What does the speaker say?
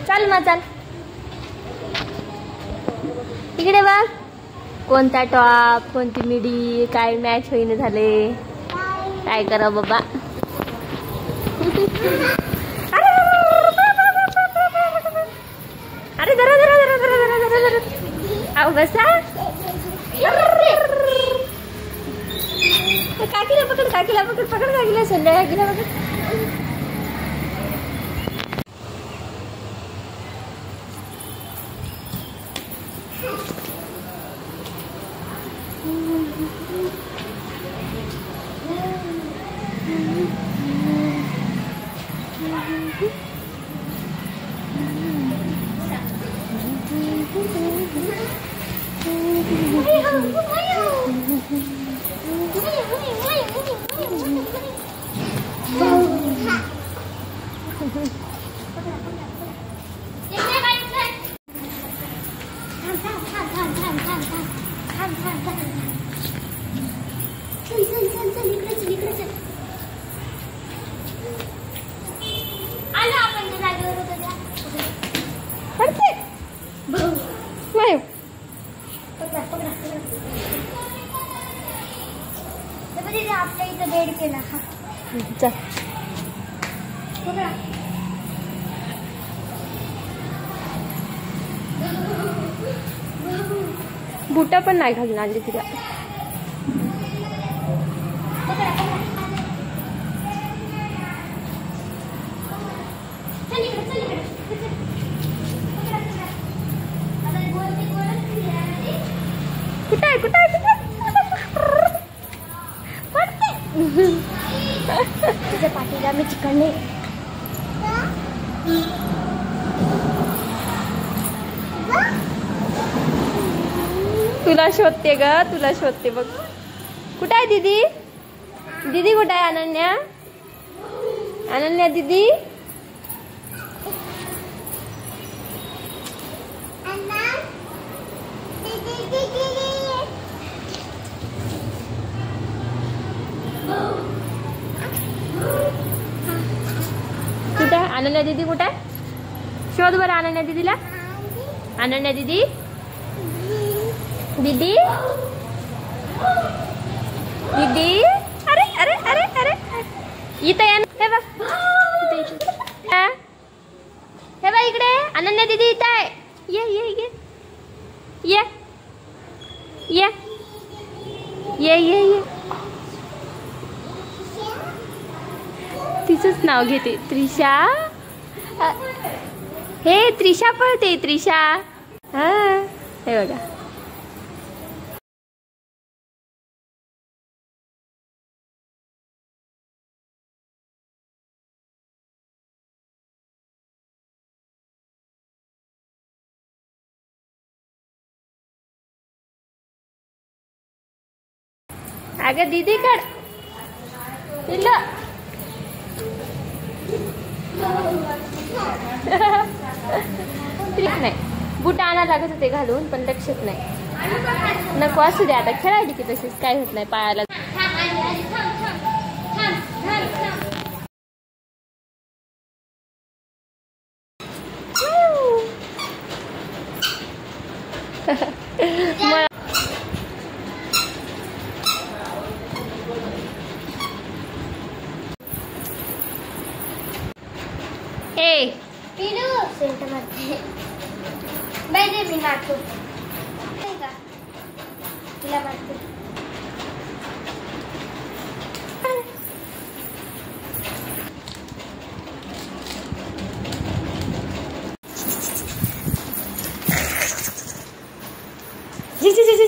चल मग चल इकडे बघ कोणता टॉप कोणती मिडी काय मॅच होईन झाले काय करा बाबा अरे जरा जरा जरा जरा जरा जरा जरा आओ बसा काकीला पकड पकड काकीला संध्या काकीला पकड आपल्या इथं बेड केला बुटा पण नाही घालून आणली तिला कुठे तुझ्या पाठीला मी चिकन तुला शोधते ग तुला शोधते बघ कुठे आहे दीदी दीदी कुठे आहे अनन्या दीदी कुठे आहे अनन्या दीदी कुठे आहे शोध बरं अनन्या दीदीला अनन्या दीदी दीदी दीदी अरे अरे अरे अरे इथं या हे बघ हे बघ इकडे अनन्या दीदी इथं आहे ये ये ये ये ये ये ये ये तिचंच नाव घेते त्रिशा हे त्रिशा पळते त्रिशा हा हे बघा अगं दीदी कड नाही बूट आणायला लागत होते घालून पण लक्षात नाही नको असू दे आता खेळायची की तशीच काय होत नाही पायाला मी मारतो तिला मारतो जी जी जी